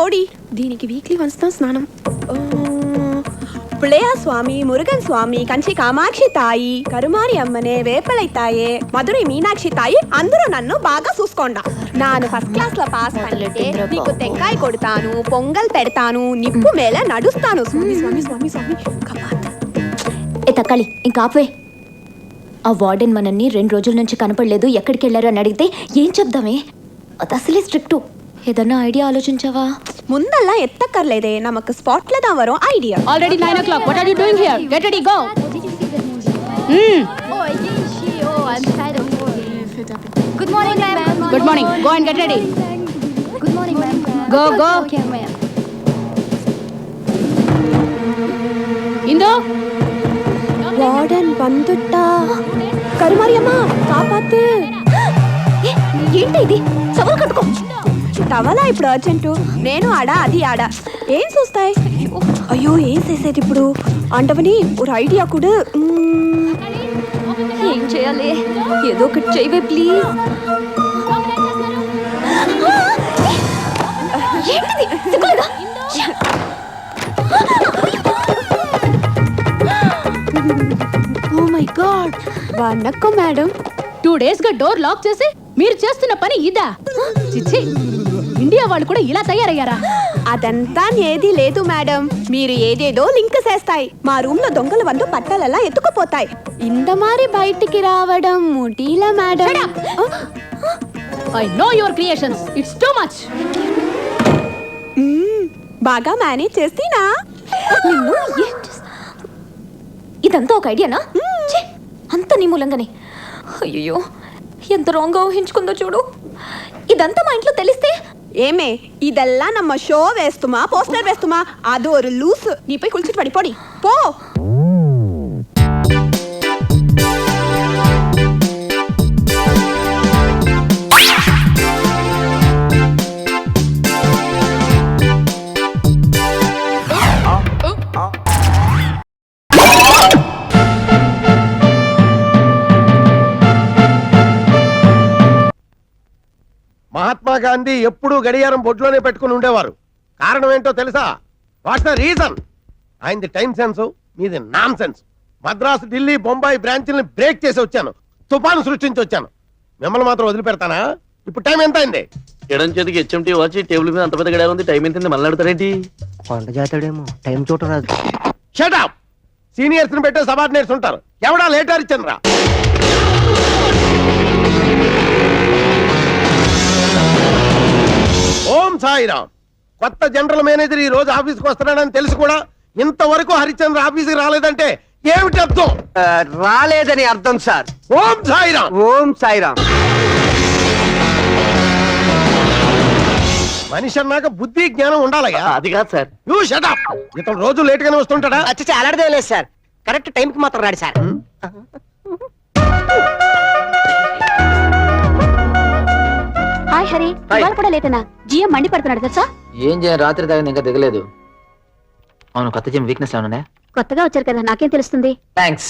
పోడి. దీనికి weekly once స్నానం. పుళయ స్వామి, మురుగన్ స్వామి, కంచి కామాక్షి తాయి, కరుమారి అమ్మనే, వేపలై తాయే, మధురై మీనాక్షి తాయి, అందరూ నన్ను బాగా చూసుకోండా. నాను ఫస్ట్ క్లాస్ లో పాస్ అంటే నీకు తెంకాయ కొడతాను, పొంగల్ పెడతాను, నిప్పు మేల నడుస్తాను. స్వామి స్వామి స్వామి స్వామి. ఏ తక్కాలి, ఇంకా ఆపే. ఆ వార్డెన్ మనల్ని 2 రోజుల నుంచి కనపడలేదు, ఎక్కడికి వెళ్ళారు అని అడిగితే ఏం చెప్దామే? అది అసలే స్ట్రిక్టు. ఏదన్నా ఐడియా ఆలోచించావా? ముందల్లా ఎత్తక్కర్లేదే, నమకు స్పాట్ల దా వరం idea. Already 9 o'clock. What are you doing here? Get ready, go. I'm tired of Good morning, ma'am. Good morning. Go and get ready. Good morning, ma'am. Go, go. Okay, ma'am. Indu. Warden బందుట్టా. కరుమారి అమ్మ కాపాతు. ఏంటి ఇది? సవాల్ కట్టుకో. టవలా ఇప్పుడు urgent. నేను ఆడా, అది ఆడా. ఏం చూస్తాయి? అయ్యో ఏం చేసేది ఇప్పుడు? అంటవని ఒక ఐడియా కూడా. ఏం చేయాలి? ఏదో ఒకటి చేయవే ప్లీజ్. ఏంటిది? సిగ్గులేదా? Oh my God. వనక్కం మేడం. 2 days గా డోర్ లాక్ చేసి మీరు చేస్తున్న పని ఇదా? చిచ్చి, ఇండియా వాళ్ళు కూడా ఇలా తయారయ్యారా? అదంతా ఏది లేదు మేడం, మీరు ఏదేదో లింక్ చేస్తాయి. మా రూమ్ లో దొంగల వందు పట్టాలలా ఎత్తుకుపోతాయి. ఇంత మారి బయటికి రావడం ముటీలా madam. I know your creations. It's too much. బాగా మేనేజ్ చేస్తీనా? ఇదంతా ఒక ఐడియానా? అంత నీ మూలంగానే. అయ్యో ఎంత రాంగ్గా ఊహించుకుందో చూడు. ఇదంతా మా ఇంట్లో తెలిస్తే ఏమే ఇదెల్లా నమ్మ షో వేస్తుమా, పోస్టర్ వేస్తుమా? అది ఒక లూస్. నీపై కుల్చిట్ పడిపోడి పో. మహాత్మా గాంధీ ఎప్పుడూ గడియారం బొడ్లోనే పెట్టుకుని ఉండేవారు. కారణం ఏంటో తెలుసా? What's the reason? ఆయనది టైం సెన్స్, మీది నాన్ సెన్స్. మద్రాసు, ఢిల్లీ, బొంబాయి బ్రాంచ్ని బ్రేక్ చేసి వచ్చాను, తుఫాను సృష్టించి వచ్చాను. మిమ్మల్ని మాత్రం వదిలిపెడతానా? ఇప్పుడు టైం ఎంత అయింది? ఎడం చేతికి హెచ్ఎంటీ వచ్చి టేబుల్ మీద అంత పెద్ద గడియారం ఉంది. టైం ఎంత మళ్ళీ అడుగుతారేంటి? కొండ జాతాడేమో టైం చూడరాదు. Shut up. సీనియర్స్ ని పెట్టే సబార్డినేట్స్ ఉంటారు. ఎవడా లేటర్ ఇచ్చంద్రా? ఓం సాయిరామ్. కొత్త జనరల్ మేనేజర్ ఈ రోజు ఆఫీస్కి వస్తున్నాడని తెలుసు కూడా ఇంతవరకు హరిచంద్ర ఆఫీస్కి రాలేదంటే ఏమిటి అర్థం? రాలేదని అర్థం సార్. ఓం సాయిరామ్. ఓం సాయిరామ్. మనిషి అన్నాక బుద్ధి జ్ఞానం ఉండాలయ్యా. అది కాదు సార్. You shut up. ఇతను రోజు లేట్ గానే వస్తుంటాడా? అచ్చా అలాంటిదే లేదు సార్. కరెక్ట్ టైం కి మాత్రం రాడు సార్. హాయ్ హరి, ఇవాళ కూడా లేటనా? జిఎం మండి పడుతున్నాడు తెలుసా? ఏం చేయ, రాత్రి దాకా ఇంకా దిగలేదు. అవును, కొత్త జిమ్ వీక్నెస్ ఏమన్నా? కొత్తగా వచ్చారు కదా, నాకేం తెలుస్తుంది? థ్యాంక్స్.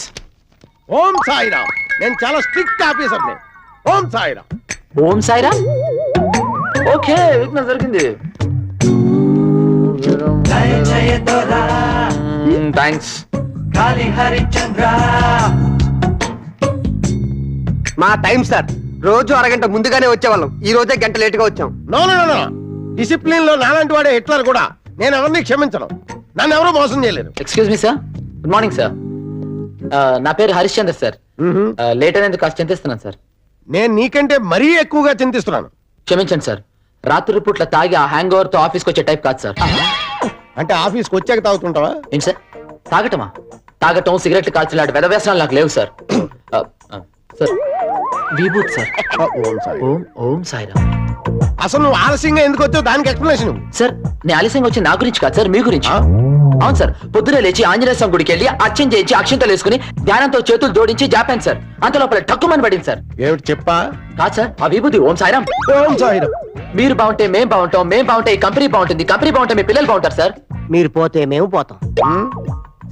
ఓం సాయిరామ్. నేను చాలా స్ట్రిక్ట్ ఆఫీసర్ని. ఓం సాయిరామ్. ఓం సాయిరామ్. ఓకే, వీక్నెస్ దొరికింది. థ్యాంక్స్. మా టైం సార్. రోజు అరగంట ముందుగానే వచ్చేవాళ్ళం. ఈ రోజే గంట లేట్ గా వచ్చాం. No no no. డిసిప్లిన్ లో నాలాంటి వాడే హిట్లర్ కూడా. నేను ఎవరిని క్షమించను. నన్ను ఎవరూ మోసం చేయలేరు. Excuse me sir. Good morning sir. నా పేరు హరిశ్చంద్ర సార్. లేట్ అనేది కాస్త చింతిస్తున్నాను సార్. నేను నీకంటే మరీ ఎక్కువగా చింతిస్తున్నాను. క్షమించండి సార్. రాత్రి పూట్ల తాగి ఆ హ్యాంగ్ ఓవర్ తో ఆఫీస్కి వచ్చే టైప్ కాదు సార్. అంటే ఆఫీస్కి వచ్చాక తాగుతుంటావా? ఏంటి సార్? తాగటమా? తాగటం, సిగరెట్లు కాల్చలాంటి వెధవ్యసనాలు నాకు లేవు సార్. సార్ విభూత్ సార్. ఓం సాయి. ఓం ఓం సాయిరామ్. అసలు నువ్వు ఆలస్యంగా ఎందుకు వచ్చావు దానికి ఎక్స్ప్లెనేషన్. సార్ నేను ఆలస్యంగా వచ్చి నా గురించి కాదు సార్, మీ గురించి. అవును సార్, పొద్దునే లేచి ఆంజనేయ స్వామి గుడికి వెళ్ళి అర్చన చేయించి అక్షంతలు వేసుకుని ధ్యానంతో చేతులు జోడించి జాపాను సార్. అంత లోపల టక్కుమని పడింది సార్. ఏమిటి చెప్పా? కాదు సార్, ఆ విభూతి ఓం సాయిరామ్. ఓం సాయిరామ్. మీరు బాగుంటే మేం బాగుంటాం, మేం బాగుంటే ఈ కంపెనీ బాగుంటుంది, కంపెనీ బాగుంటే మీ పిల్లలు బాగుంటారు సార్. మీరు పోతే మేము పోతాం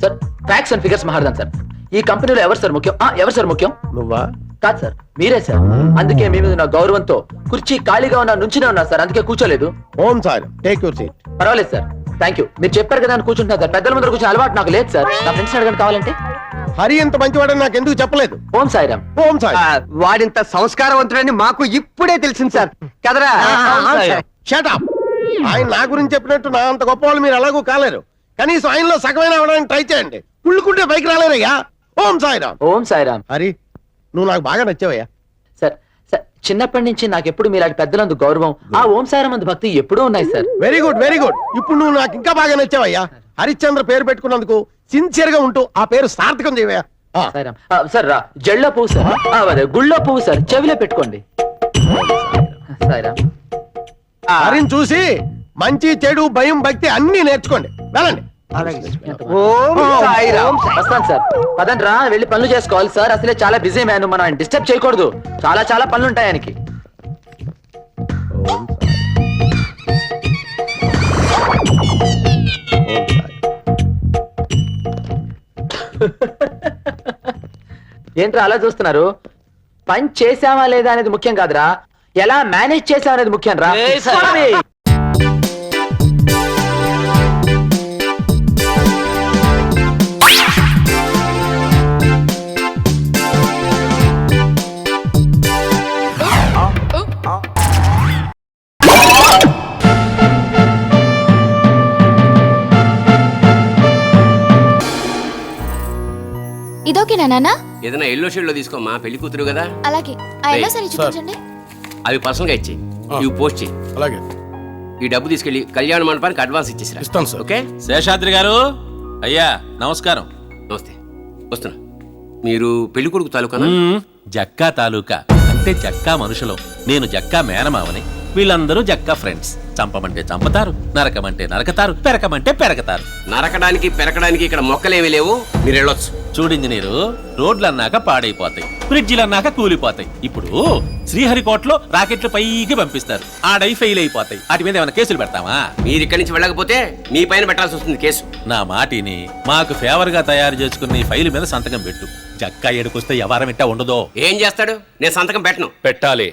సార్. ఫ్యాక్ట్స్ అండ్ ఫిగర్స్ మాట్లాడదాం సార్. ఈ కంపెనీలో ఎవరు సార్ ముఖ్యం? ఎవరు సార్ ముఖ్యం? నువ్వా? కాదు సార్, మీరే సార్. అందుకే మీ మీద నా గౌరవంతో కుర్చీ ఖాళీగా ఉన్నా నుంచినే ఉన్నా సార్, అందుకే కూర్చోలేదు. ఓం సార్, టేక్ యూర్ సీట్. పర్వాలేదు సార్, థ్యాంక్ యూ. మీరు చెప్పారు కదా అని కూర్చుంటున్నా సార్. పెద్దల ముందర కూర్చొని అలవాటు నాకు లేదు సార్. నా ఫ్రెండ్స్ అడగండి కావాలంటే. హరి ఇంత మంచివాడని నాకు ఎందుకు చెప్పలేదు? ఓం సాయిరామ్. ఓం సార్. వాడింత సంస్కారవంతుడని మాకు ఇప్పుడే తెలిసింది సార్. కదరా? Shut up. ఆయన నా గురించి చెప్పినట్టు నా అంత గొప్పవాళ్ళు మీరు ఎలాగూ కాలేరు. కనీసం ఆయనలో సగమైన అవడానికి ట్రై చేయండి. కుళ్ళుకుంటే పైకి రాలేరయ్యా. ఓం సాయిరామ్. ఓం సాయిరామ్. హరి, నువ్వు నాకు బాగా నచ్చావయ్యా. సార్ సార్, చిన్నప్పటి నుంచి నాకు ఎప్పుడు మీలాంటి పెద్దలందు గౌరవం, ఆ ఓం సాయిరామ్ అందు భక్తి ఎప్పుడూ ఉన్నాయి sir. Very good, very good. ఇప్పుడు నువ్వు నాకు ఇంకా బాగా నచ్చావయ్యా. హరిశ్చంద్ర పేరు పెట్టుకున్నందుకు సిన్సియర్ గా ఉంటూ ఆ పేరు సార్థకం చేయవయ్యా. సాయిరామ్. సార్ జళ్ళో పువ్వు సార్, అదే గుళ్ళో పువ్వు సార్, చెవిలో పెట్టుకోండి. సాయిరామ్. హరిని చూసి మంచి చెడు భయం భక్తి అన్ని నేర్చుకోండి. వెళ్ళండి. ఓం సాయిరామ్. వస్తాను సార్. పదండి రా, వెళ్ళి పనులు చేసుకోవాలి సార్. అసలే చాలా బిజీ మ్యాన్, మనం డిస్టర్బ్ చేయకూడదు. చాలా చాలా పనులు ఉంటాయి ఆయనకి. ఓం సాయి. ఓం సాయి. ఏంట్రా అలా చూస్తున్నారు? పని చేసావా లేదా అనేది ముఖ్యం కాదురా, ఎలా మేనేజ్ చేసావా అనేది ముఖ్యం రా. స్వామి! ఇదోకేనా నాన్న? ఏదైనా ఎల్లో షేడ్ లో తీసుకోమ్మా, పెళ్లి కూతురు కదా. అలాగే ఆ ఎల్లో సారీ చూపించండి. అవి పర్సనల్ గా ఇచ్చి ఇవి పోస్ట్ చేయి. అలాగే. ఈ డబ్బు తీసుకెళ్లి కళ్యాణ మండపానికి అడ్వాన్స్ ఇచ్చేసిరా. ఇస్తాను సార్. ఓకే. శేషాద్రి గారు, అయ్యా నమస్కారం. నమస్తే. వస్తున్నా. మీరు పెళ్లి కొడుకు తాలూకానా? జక్కా తాలూకా అంటే జక్కా మనుషులు, నేను జక్కా మేనమావని, వీళ్ళందరూ జక్కా ఫ్రెండ్స్. చంపమంటే చంపతారు, నరకమంటే నరకతారు, పెరకమంటే పెరకతారు. నరకడానికి పెరకడానికి ఇక్కడ మొక్కలేమీ లేవు, మీరు వెళ్ళొచ్చు. చూడు ఇంజనీరు, రోడ్లన్నాక పాడైపోతాయి, బ్రిడ్జిలన్నాక కూలిపోతాయి. ఇప్పుడు శ్రీహరికోటలో రాకెట్లు పైకి పంపిస్తారు, ఆడై ఫెయిల్ అయిపోతాయి. వాటి మీద ఏమైనా కేసులు పెడతామా? మీరు ఇక్కడి నుంచి వెళ్ళకపోతే మీ పైన పెట్టాల్సి వస్తుంది కేసు. నా మాటిని మాకు ఫేవర్ గా తయారు చేసుకున్న ఈ ఫైల్ మీద సంతకం పెట్టు. జక్కా ఎడుకొస్తే ఎవరం ఇట్టా ఉండదో. ఏం చేస్తాడు? నేను సంతకం పెట్టను. పెట్టాలి.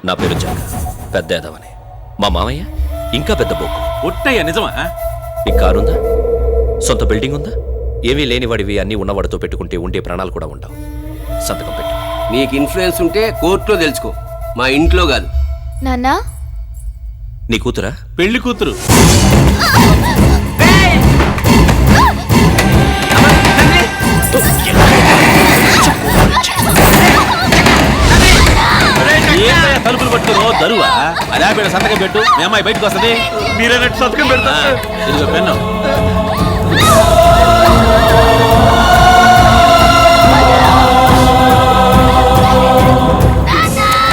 నా పేరు జక్క, పెద్ద ఏదవని. మా మామయ్య ఇంకా పెద్ద బొక్కు. ఒట్టయ్య నిజమా? ఈ కారుందా? సొంత బిల్డింగ్ ఉందా? ఏమీ లేనివాడివి అన్నీ ఉన్నవాడితో పెట్టుకుంటే ఉండే ప్రాణాలు కూడా ఉండవు. సంతకం పెట్టు. నీకు ఇన్ఫ్లుయెన్స్ ఉంటే కోర్టులో తెలుసుకో, మా ఇంట్లో కాదు. నాన్నా, నీ కూతురా? పెళ్లి కూతురు. తలుపులు పట్టుకురో దరువా? అదే పేరు సంతకం పెట్టు, మీ అమ్మాయి బయటకు వస్తుంది. మీరే సంతకం పెడతా. ఇదిగో పెన్ను.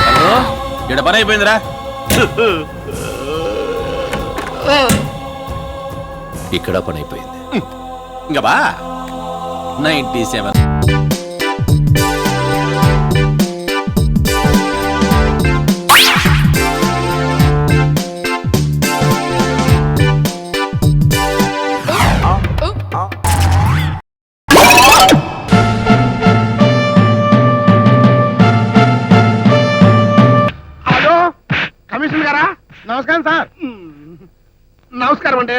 హలో, ఇక్కడ పని అయిపోయిందిరా. ఇక్కడ పని అయిపోయింది. ఇంకా బా 97. హలో, కమిషనర్ గారా? నమస్కారం సార్. నమస్కారం అండి.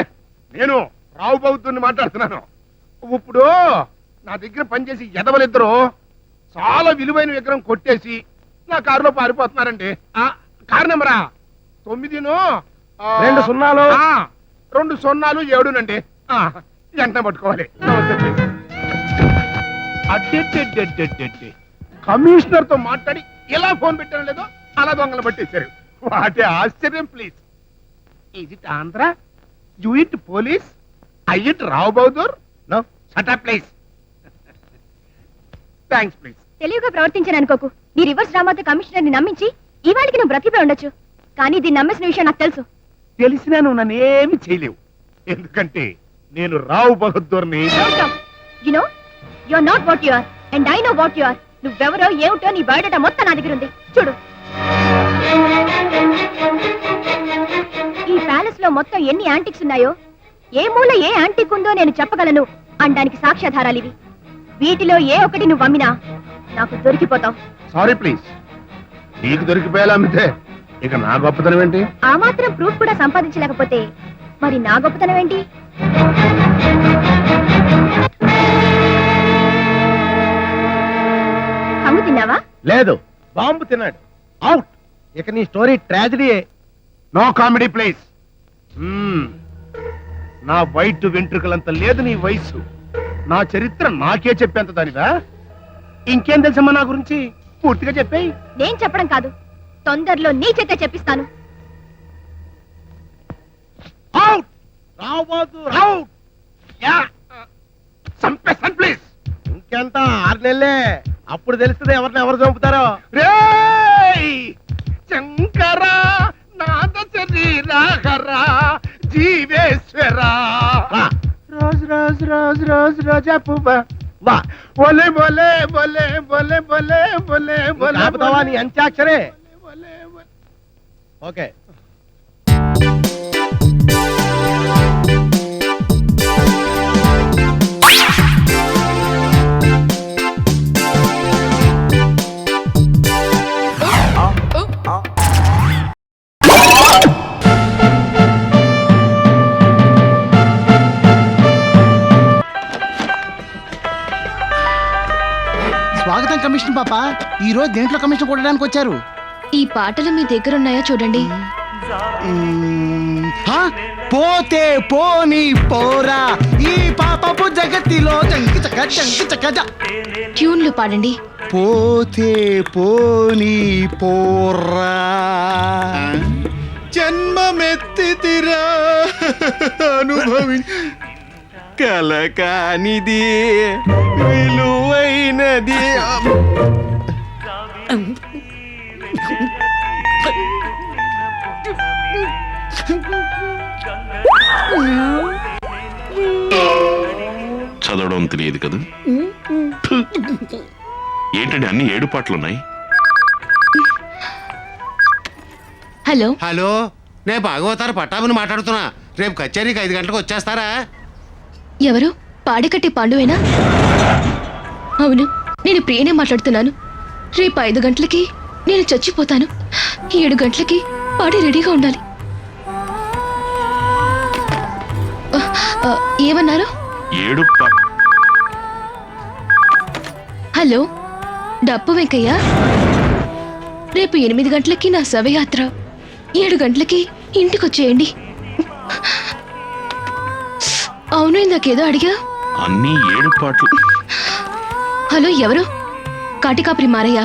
నేను రావు బౌద్ధుని మాట్లాడుతున్నాను. ఇప్పుడు నా దగ్గర పనిచేసి ఎదవలిద్దరు చాలా విలువైన విగ్రహం కొట్టేసి నా కారులో పారిపోతున్నారండి. కారు నెంబరా 9 2 0 7నండి. వెంటనే పట్టుకోవాలి. అడ్డెడ్డెడ్డెడ్డెడ్డెడ్డె కమిషనర్ తో మాట్లాడి ఎలా ఫోన్ పెట్టాను లేదో అలా దొంగలు పట్టేశారు. వాటి ఆశ్చర్యం. Please, is it Andhra? You it police? I it Rao Bahadur? No, shut up please. Thanks please. తెలివిగా ప్రవర్తించాను అనుకోకు. నీ రివర్స్ డ్రామాతో కమిషనర్ ని నమ్మించి ఇవాళకి నువ్వు బ్రతికిపోయి ఉండొచ్చు. కానీ దీన్ని నమ్మేసిన విషయం నాకు తెలుసు. తెలిసినా నువ్వు నన్ను ఏమి చేయలేవు, ఎందుకంటే నేను రావు బహదూర్ని. You know you are not what you are and I know what you are. నువ్వెవరో ఏమిటో నీ బయోడేటా మొత్తం నా దగ్గర ఉంది. చూడు. ఇంట్లో మొత్తం ఎన్ని యాంటిక్స్ ఉన్నాయో, ఏ మూల ఏ యాంటిక్ ఉందో నేను చెప్పగలను అనడానికి సాక్ష్యాధారాలు ఇవి. వీటిలో ఏ ఒకటి నువ్వు అమ్మినా నాకు దొరికిపోతావు. సారీ ప్లీజ్, నీకు దొరికిపోయేలా అమ్మితే ఇక నా గొప్పతనం ఏంటి? ఆ మాత్రం ప్రూఫ్ కూడా సంపాదించలేకపోతే మరి నా గొప్పతనం ఏంటి? కమ్ము తిన్నావా? లేదు, బాంబు తిన్నాడు. అవుట్. ఇక నీ స్టోరీ ట్రాజడీయే. No comedy please. నా వైట్ వెంట్రుకలంత లేదు నీ వయసు. నా చరిత్ర నాకే చెప్పేంత దానిదా? ఇంకేం తెలుసమ్మా నా గురించి? పూర్తిగా చెప్పేయి. నేను చెప్పడం కాదు, తొందరలో నీ చేతే చెప్పిస్తాను. అవుట్. రావద్దు, అవుట్. యా. సంపేస్తాను ప్లీజ్. ఇంకెంత 6 నెలలే, అప్పుడు తెలుస్తుంది ఎవరిని ఎవరు చంపుతారో. రేయ్ శంకరా నాద శరీరాహరా జీవేశ్వరా రోజ్ రోజ్ రోజ్ రోజ్ రోజా పువ్వా వా బోలే బోలే బోలే బోలే బోలే బోలే బోలే ఆపుతావా నీ అంత్యాక్షరే? ఓకే. స్వాగతం కమిషన్ పాప. ఈ రోజు దేంట్లో కమిషన్ కొట్టడానికి వచ్చారు? ఈ పాటలు మీ దగ్గర ఉన్నాయా చూడండి. పోతే పోని పోరా ఈ పాపపు జగతిలో జంకి చక జంకి చక. ట్యూన్లు పాడండి. పోతే పోని పోరా జన్మమెత్తితిరా అనుభవి కలకానిది విలువైనది. చదవడం తెలియదు కదా? ఏంటంటే అన్ని 7 పాటలున్నాయి. హలో హలో, నేను భాగవతారు పట్టాభిని మాట్లాడుతున్నా. రేపు కచేరీకి 5 గంటలకు వచ్చేస్తారా? ఎవరు? పాడికట్టి పాండువేనా? అవును, నేను ప్రియనే మాట్లాడుతున్నాను. రేపు 5 గంటలకి నేను చచ్చిపోతాను. 7 గంటలకి పాడి రెడీగా ఉండాలి. ఏమన్నారు? 7 హలో, డప్పు వెంకయ్య. రేపు 8 గంటలకి నా శవయాత్ర. 7 గంటలకి ఇంటికొచ్చేయండి. అవును, ఇందాకేదో అడిగా. అన్ని 7 పాటలు. హలో, ఎవరు? కాటికాపురి మారయ్య.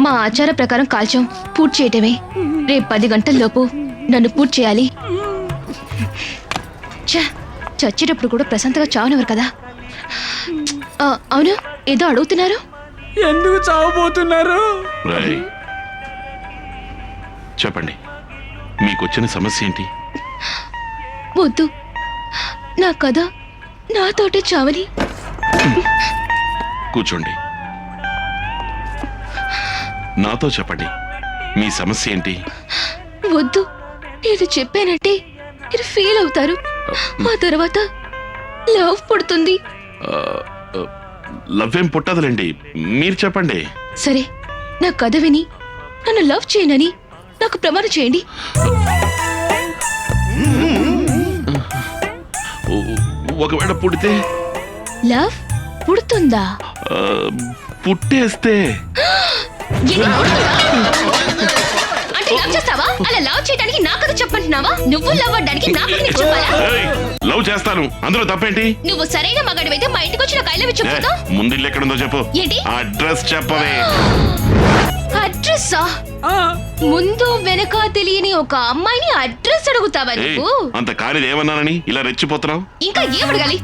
మా ఆచార ప్రకారం కాల్చం పూర్తి చేయటమే. రేపు 10 గంటల్లోపు నన్ను పూర్తి చేయాలి. చచ్చేటప్పుడు కూడా ప్రశాంతంగా చావనెవరు కదా. అవును, ఏదో అడుగుతున్నారు. ఎందుకు చావబోతున్నారు? చెప్పండి, మీకొచ్చిన సమస్య ఏంటి? వద్దు, నా కథ నాతోటే చావని. కూర్చోండి, నాతో చెప్పండి, మీ సమస్య ఏంటి? వద్దు, నేను చెప్పానంటే మీరు ఫీల్ అవుతారు. ఆ తర్వాత లవ్ పుడుతుంది. లవ్ ఏం పుట్టదులేండి, మీరు చెప్పండి. సరే, నా కథ విని నన్ను లవ్ చేయనని నాకు ప్రమాణం చేయండి. ఒకవేళ పుడితే? లవ్ పుడుతుందా? పుట్టేస్తే? అంటే లవ్ చేస్తావా? అలా లవ్ చేయడానికి నా కథ చెప్పంటున్నావా? నువ్వు లవ్ అవ్వడానికి నాకు నేను చెప్పాలా? లవ్ చేస్తాను, అందులో తప్పేంటి? నువ్వు సరైన మగాడివైతే మా ఇంటికి వచ్చి నాకు ఐ లవ్ యు చెప్పుదా? ముందు ఇల్లు ఎక్కడుందో చెప్పు. ఏంటి? అడ్రస్ చెప్పవే. అడ్రస్సా? ముందు వెనక తెలియని ఒక అమ్మాయిని అడ్రస్ అడుగుతావా నువ్వు? అంత కానిది ఏమన్నానని ఇలా రెచ్చిపోతున్నావు? ఇంకా ఏం అడగాలి?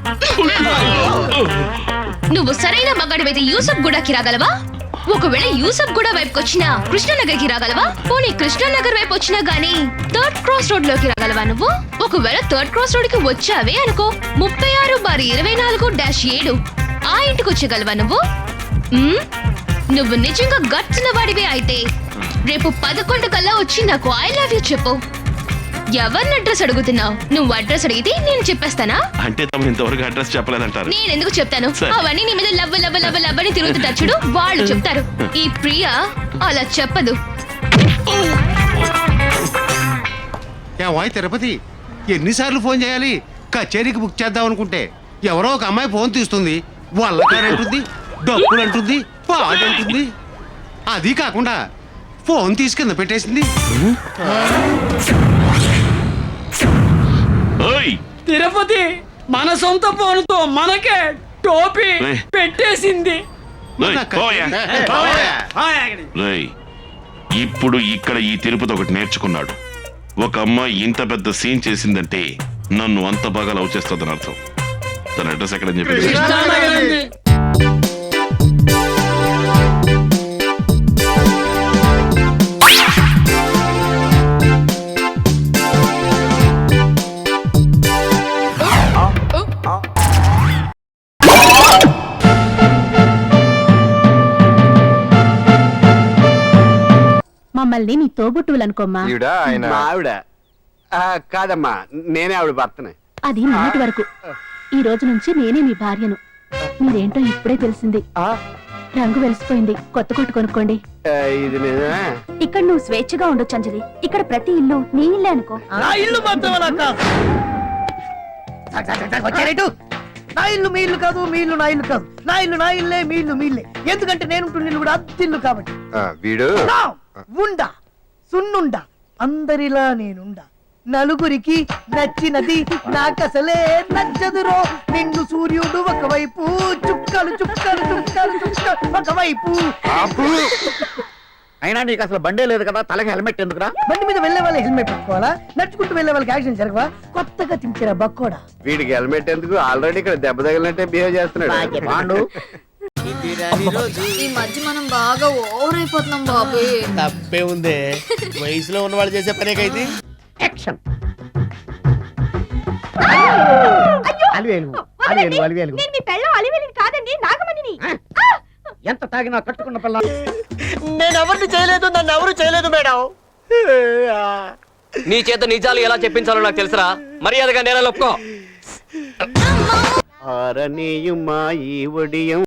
నువ్వు సరైన మగాడివైతే యూసఫ్ గూడకి రాగలవా? ఒకవేళ యూసఫ్ గూడ వైపుకి వచ్చినా కృష్ణానగర్ కి రాగలవా? పోనీ కృష్ణానగర్ వైపు వచ్చినా గానీ 3rd క్రాస్ రోడ్ లోకి రాగలవా నువ్వు? ఒకవేళ 3rd క్రాస్ రోడ్ కి వచ్చావే అనుకో, 36/24-7 ఆ ఇంటికి వచ్చేగలవా నువ్వు? నువ్వు నిజంగా గట్టిన వాడివే అయితే రేపు 11 కల్లా వచ్చి నాకు ఐ లవ్ యూ చెప్పు. ఎవరిని అడ్రస్ అడుగుతున్నావు? నువ్వు అడ్రస్ అడిగితే నేను చెప్పేస్తానా? అంటే తమరు ఇంతవరకు అడ్రస్ చెప్పలేదంటారు. నేను ఎందుకు చెప్తాను? సరే. అవన్నీ నీ మీద లవ్వ లవ్వ లవ్వ లవ్వ అని తిరుగుతుంటారు చూడు, వాళ్ళు చెప్తారు. ఈ ప్రియ అలా చెప్పదు. వాయ్ తిరుపతి, ఎన్నిసార్లు ఫోన్ చేయాలి? కచేరీకి బుక్ చేద్దాం అనుకుంటే ఎవరో ఒక అమ్మాయి ఫోన్ తీస్తుంది, వల్లకాడంటుంది, డబ్బులు అంటుంది, పాడంటుంది. అది కాకుండా ఫోన్ తీసి కింద పెట్టేసింది. ఓయ్ తిరుపతి మన సొంత ఫోన్తో మనకే టోపీ ఏయ్. పెట్టేసింది. రేయ్, పోయా. రేయ్, ఇప్పుడు ఇక్కడ ఈ తిరుపతి ఒకటి నేర్చుకున్నాడు. ఒక అమ్మాయి ఇంత పెద్ద సీన్ చేసిందంటే నన్ను అంత బాగా లవ్ చేస్తుందని అర్థం. తన అడ్రస్ ఎక్కడని చెప్పి కృష్ణానగర్ ఉంది. మమ్మల్ని నీ తోబుట్టువులనుకోమ్మా. మా ఆవిడ కాదమ్మా, నేనే ఆవిడ భర్తనే. అది మొన్నటి వరకు. ఈ రోజు నుంచి నేనే మీ భార్యను. మీరేంటో ఇప్పుడే తెలిసింది. రంగు వెలిసిపోయింది, కొత్త కొట్టు కొనుక్కోండి. ఇది నిజమే. ఇక్కడ నువ్వు స్వేచ్ఛగా ఉండొచ్చు అంజలి. ఇక్కడ ప్రతి ఇల్లు నీ ఇల్లే అనుకో. నా ఇల్లు మాత్రం అలా కాదు. నా ఇల్లు మీ ఇల్లు కాదు, మీ ఇల్లు నా ఇల్లు కాదు. నా ఇల్లు నా ఇల్లే, మీ ఇల్లు మీ ఇల్లే. ఎందుకంటే నేను ఉంటున్న ఇల్లు కూడా అద్దిల్లు కాబట్టి. వీడు నా ఉండా సున్నుండా అందరిలా నేనుండా. నలుగురికి నచ్చినది నాకసలే నచ్చదురో. నిన్ను సూర్యుడు ఒకవైపు, చుక్కలు చుక్కలు చుక్కలు చుక్కలు ఒకవైపు. అయినా నీకు అసలు బండే లేదు కదా, తలకి హెల్మెట్ ఎందుకురా? బండి మీద వెళ్లే వాళ్ళు హెల్మెట్ పెట్టుకోవాలా? నడుచుకుంటూ వెళ్లే వాళ్ళకి యాక్సిడెంట్ జరగవా? కొత్తగా తింటారా బక్కోడా? వీడికి హెల్మెట్ ఎందుకు? ఆల్రెడీ ఇక్కడ దెబ్బ తగిలినట్టే బిహేవ్ చేస్తున్నాడు. పాండు ఈ మధ్య మనం బాగా ఓవర్ అయిపోతున్నాం బాబు. తప్పే ఉంది, వయసులో ఉన్న వాళ్ళు చేసే పనేకైతే. నేను మీ పెళ్ళం అలివేలిని కాదండి, నాగమణిని. ఎంత తాగినా కట్టుకున్న పిల్ల. నేను ఎవరిని చేయలేదు, నన్ను ఎవరు చేయలేదు మేడం. నీ చేత నిజాలు ఎలా చెప్పించాలో నాకు తెలుసురా. మర్యాదగా నేల ఒప్పుకో. ఆరనీయుమా ఈ ఒడియం